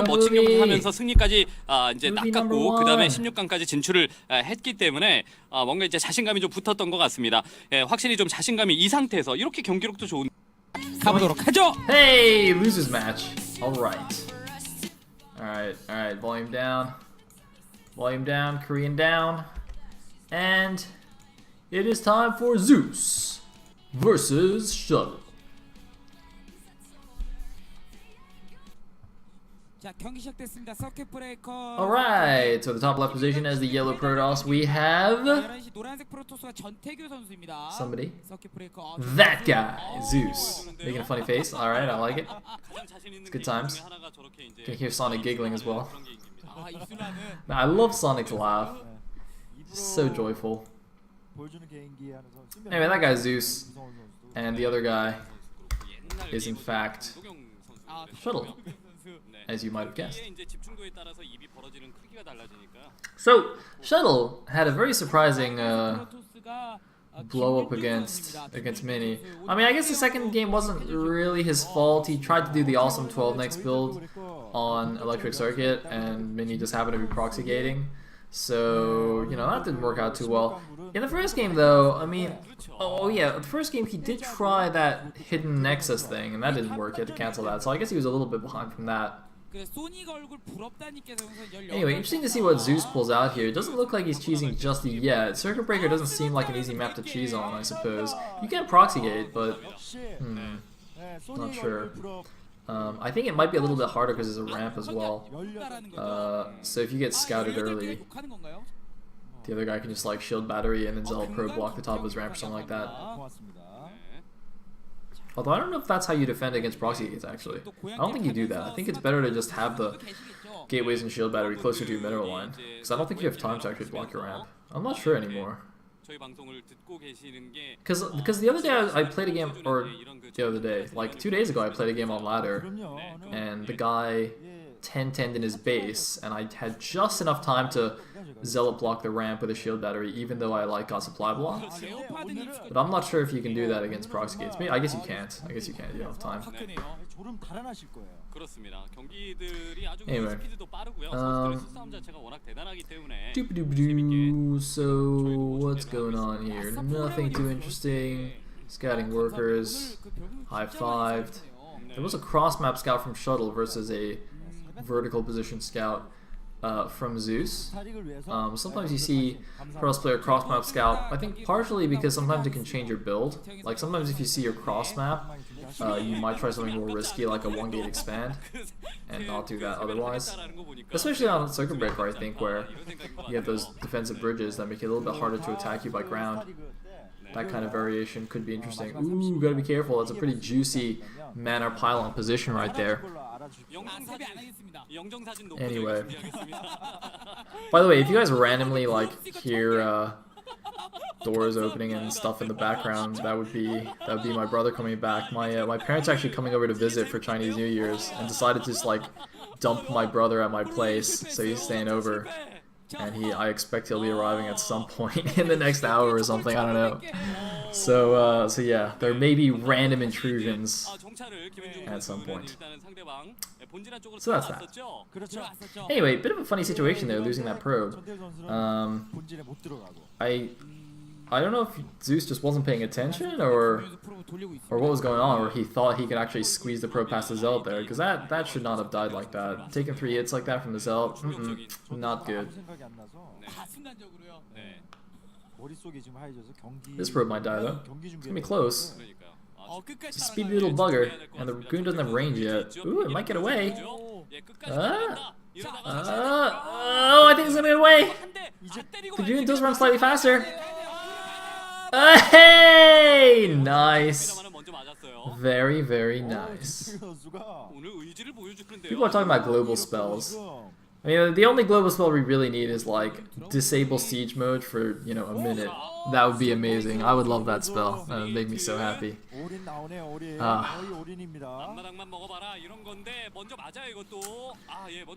이런 멋진 경기를 하면서 승리까지 이제 낚았고 그 다음에 16강까지 진출을 했기 때문에 뭔가 이제 자신감이 좀 붙었던 것 같습니다. 예, 확실히 좀 자신감이 이 상태에서 이렇게 경기력도 좋은 가보도록 하죠. Hey, losers match. All right. All right. Volume down, Korean down, and it is time for Zeus versus Shuttle. 자, 경기 시작됐습니다. 서킷 브레이커. Alright, so the top left position as the yellow Protoss, we have 11시 노란색 프로토스가 전태규 선수입니다. somebody. 서킷 브레이커. That guy, Zeus. Making a funny face. Alright, I like it. It's good times. Can hear Sonic giggling as well. 아, 입술하는 I love Sonic's laugh. So joyful. Anyway, that guy's Zeus. And the other guy is in fact Shuttle, as you might have guessed. So, Shuttle had a very surprising blow up against Mini. I mean, I guess the second game wasn't really his fault. He tried to do the awesome 12 next build on Electric Circuit, and Mini just happened to be proxy gating. So, you know, that didn't work out too well. In the first game, though, I mean, oh yeah, the first game he did try that hidden Nexus thing, and that didn't work. He had to cancel that, so I guess he was a little bit behind from that. Anyway, interesting to see what Zeus pulls out here. It doesn't look like he's cheesing just yet. Circuit Breaker doesn't seem like an easy map to cheese on, I suppose. You can proxy gate, but not sure. I think it might be a little bit harder because there's a ramp as well. So if you get scouted early, the other guy can just like shield battery and then Zealot Pro block the top of his ramp or something like that. Although I don't know if that's how you defend against proxy gates, actually. I don't think you do that. I think it's better to just have the gateways and shield battery closer to your mineral line, because I don't think you have time to actually block your ramp. I'm not sure anymore. Because the other day I played a game, or the other day, like 2 days ago I played a game on ladder, and the guy 10-10'd in his base, and I had just enough time to Zealot block the ramp with a shield battery, even though I got supply block. But I'm not sure if you can do that against proxy gates. Maybe, I guess you can't. You don't have time. Anyway, so what's going on here? Nothing too interesting. Scouting workers, high-fived. There was a cross-map scout from Shuttle versus a vertical position scout from Zeus. Sometimes you see cross player cross map scout, I think partially because sometimes it can change your build. Like sometimes if you see your cross map, you might try something more risky like a 1-gate expand and not do that otherwise. Especially on Circuit Breaker, I think, where you have those defensive bridges that make it a little bit harder to attack you by ground. That kind of variation could be interesting. Ooh, gotta be careful. That's a pretty juicy mana pylon position right there. Anyway, by the way, if you guys randomly like hear doors opening and stuff in the background, that would be my brother coming back. My parents actually coming over to visit for Chinese New Year's and decided to just like dump my brother at my place, so he's staying over. And I expect he'll be arriving at some point in the next hour or something, I don't know. So yeah, there may be random intrusions at some point. So that's that. Anyway, bit of a funny situation there, losing that probe. I don't know if Zeus just wasn't paying attention or what was going on, or he thought he could actually squeeze the probe past the Zealot there, because that should not have died like that. Taking 3 hits like that from the Zealot, not good. This probe might die though. It's gonna be close. It's a speedy little bugger, and the goon doesn't have range yet. Ooh, it might get away. Oh, I think it's gonna get away. The goon does run slightly faster. Hey! Nice. Very, very nice. People are talking about global spells. I mean, the only global spell we really need is like disable siege mode for, you know, a minute. That would be amazing. I would love that spell. That would make me so happy.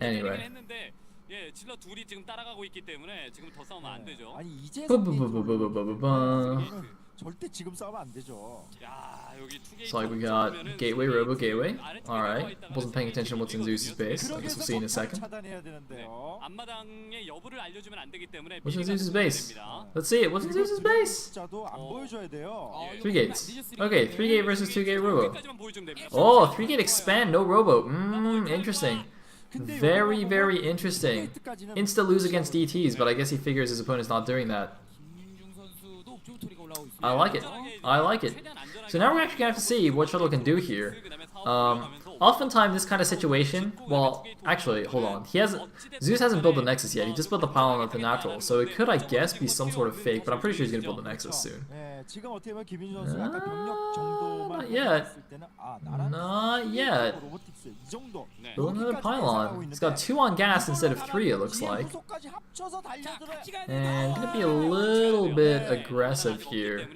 Anyway. 절대 지금 싸우면 안 되죠. 야, 여기 투게이트 So like we got gateway, robo gateway. Alright. Wasn't paying attention to what's in Zeus's base. I guess we'll see in a second. 차단해야 되는데요. 앞마당의 여부를 알려주면 안 되기 때문에 What's in 미리가 Zeus's base? 됩니다. Let's see it. What's in Zeus's base? 숫자도 안 보여줘야 돼요. 3 gates. Okay, 3 gate versus 2 gate robo. 여기까지만 보여주면 됩니다. Oh, 3 gate expand, no robo. Interesting. Very, very interesting. Insta lose against DTs, but I guess he figures his opponent's not doing that. 김민중 선수도 옵저버터리가 올라오고 있습니다. I like it. I like it. So now we're actually gonna have to see what Shuttle can do here. Oftentimes this kind of situation, well, actually, hold on. Zeus hasn't built the Nexus yet. He just built the pylon at the natural, so it could, I guess, be some sort of fake. But I'm pretty sure he's gonna build the Nexus soon. 네, 지금 어떻게 보면 김민준 선수 아까 병력 정도만 Not yet. 봤을 때는 나란 Not yet. 로보틱스 이 정도. Building another pylon. It's got 2 on gas instead of 3. It looks like. 후속까지 합쳐서 달려들어야 And gonna be a little bit aggressive here.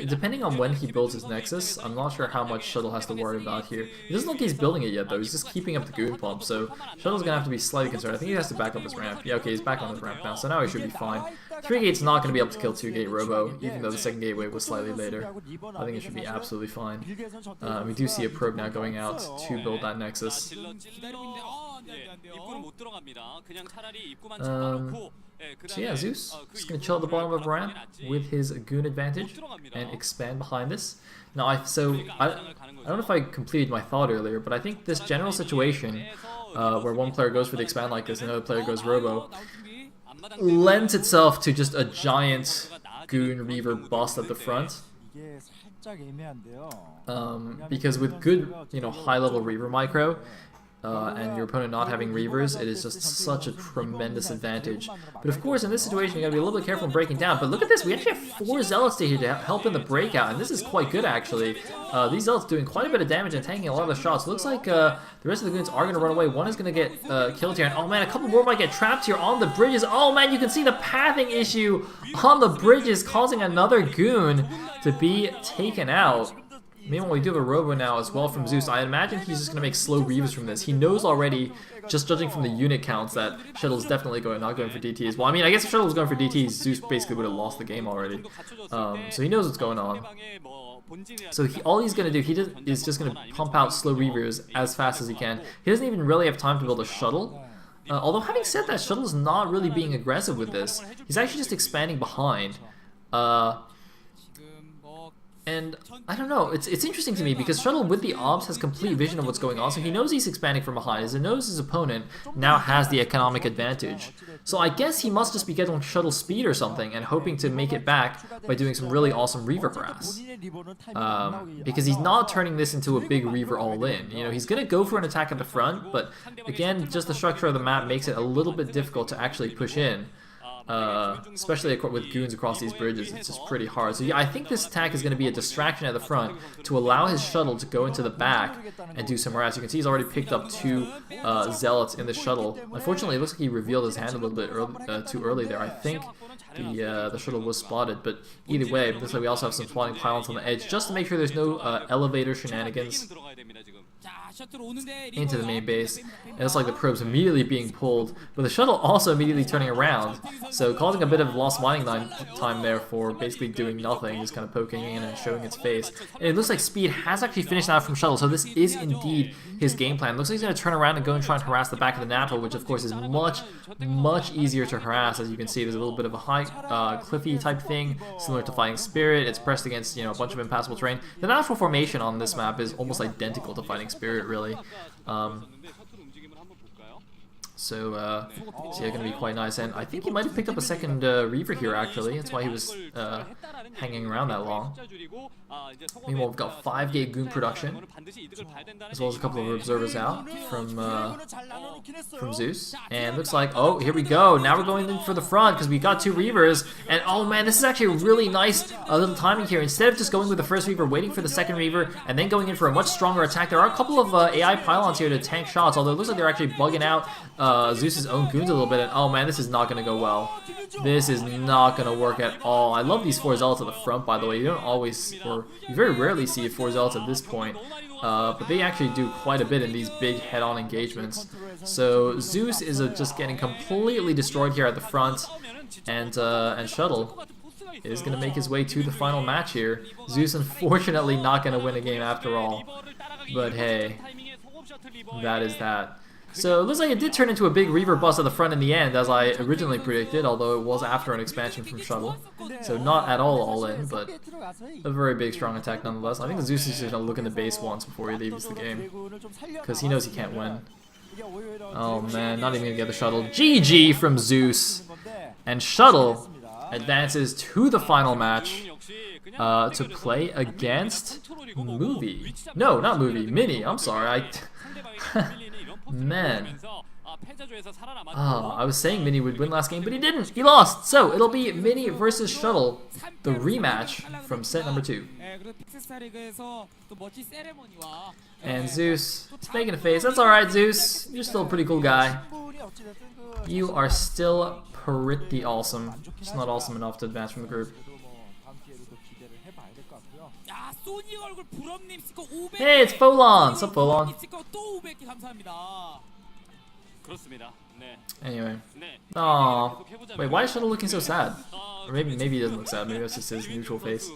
Depending on when he builds his Nexus, I'm not sure how much Shuttle has to worry about here. It doesn't look like he's building it yet though, he's just keeping up the goon pump, so Shuttle's gonna have to be slightly concerned. I think he has to back up his ramp. Yeah, okay, he's back on his ramp now, so now he should be fine. 3 gate's not gonna be able to kill 2 gate robo, even though the second gateway was slightly later. I think it should be absolutely fine. We do see a probe now going out to build that Nexus. So yeah, Zeus just gonna chill at the bottom of the ramp with his goon advantage and expand behind this. Now, I don't know if I completed my thought earlier, but I think this general situation where one player goes for the expand like this and another player goes robo lends itself to just a giant goon reaver bust at the front. 이게 살짝 애매한데요. Because with good, high-level reaver micro, and your opponent not having reavers, it is just such a tremendous advantage. But of course, in this situation, you gotta be a little bit careful in breaking down. But look at this, we actually have 4 Zealots here to help in the breakout, and this is quite good actually. These Zealots doing quite a bit of damage and tanking a lot of the shots. Looks like the rest of the goons are gonna run away. One is gonna get killed here, and oh man, a couple more might get trapped here on the bridges. Oh man, you can see the pathing issue on the bridges causing another goon to be taken out. Meanwhile, we do have a robo now as well from Zeus. I imagine he's just going to make slow reavers from this. He knows already, just judging from the unit counts, that Shuttle's definitely not going for DTs. Well, I mean, I guess if Shuttle was going for DTs, Zeus basically would have lost the game already. So he knows what's going on. So all he's going to do, is just going to pump out slow reavers as fast as he can. He doesn't even really have time to build a shuttle. Although having said that, Shuttle's not really being aggressive with this. He's actually just expanding behind. And I don't know, it's interesting to me because Shuttle with the obs has complete vision of what's going on, so he knows he's expanding from behind, he knows his opponent now has the economic advantage. So I guess he must just be getting Shuttle speed or something and hoping to make it back by doing some really awesome Reaver harass. Because he's not turning this into a big Reaver all-in. He's going to go for an attack at the front, but again, just the structure of the map makes it a little bit difficult to actually push in. Especially with goons across these bridges, it's just pretty hard. So yeah, I think this attack is going to be a distraction at the front to allow his shuttle to go into the back and do some harass. You can see he's already picked up 2 zealots in the shuttle. Unfortunately, it looks like he revealed his hand a little bit too early there. I think the shuttle was spotted, but either way, it looks like we also have some spawning pylons on the edge just to make sure there's no elevator shenanigans into the main base. And it's like the probe's immediately being pulled, but the shuttle also immediately turning around, so causing a bit of lost mining time there for basically doing nothing, just kind of poking in and showing its face. And it looks like speed has actually finished out from shuttle, so this is indeed his game plan. It looks like he's going to turn around and go and try and harass the back of the natural, which of course is much easier to harass. As you can see, there's a little bit of a high cliffy type thing, similar to Fighting Spirit. It's pressed against a bunch of impassable terrain. The natural formation on this map is almost identical to Fighting Spirit, really. So yeah, going to be quite nice. And I think he might have picked up a second Reaver here, actually. That's why he was hanging around that long. Meanwhile, we've got 5 gate goon production, as well as a couple of observers out from Zeus. And looks like, oh, here we go. Now we're going in for the front because we got 2 Reavers. And oh man, this is actually a really nice little timing here. Instead of just going with the first Reaver, waiting for the second Reaver, and then going in for a much stronger attack, there are a couple of AI pylons here to tank shots, although it looks like they're actually bugging out Zeus's own goons a little bit. And oh man, this is not going to go well. This is not going to work at all. I love these 4 zealots at the front, by the way. You don't always, or you very rarely see 4 zealots at this point. But they actually do quite a bit in these big head-on engagements. So Zeus is just getting completely destroyed here at the front. And Shuttle is going to make his way to the final match here. Zeus unfortunately not going to win a game after all. But hey, that is that. So it looks like it did turn into a big Reaver bust at the front in the end, as I originally predicted, although it was after an expansion from Shuttle. So not at all in, but a very big, strong attack nonetheless. I think Zeus is just going to look in the base once before he leaves the game, because he knows he can't win. Oh man, not even going to get the Shuttle. GG from Zeus! And Shuttle advances to the final match to play against Movie. No, not Movie, Mini. I'm sorry. Man. I was saying Mini would win last game, but he didn't. He lost. So it'll be Mini versus Shuttle, the rematch from set number 2. And Zeus is making a face. That's alright, Zeus. You're still a pretty cool guy. You are still pretty awesome. Just not awesome enough to advance from the group. Hey, it's Folon! What's up, Folon? Anyway. Aww. Wait, why is Shuttle looking so sad? Or maybe he doesn't look sad. Maybe that's just his neutral face.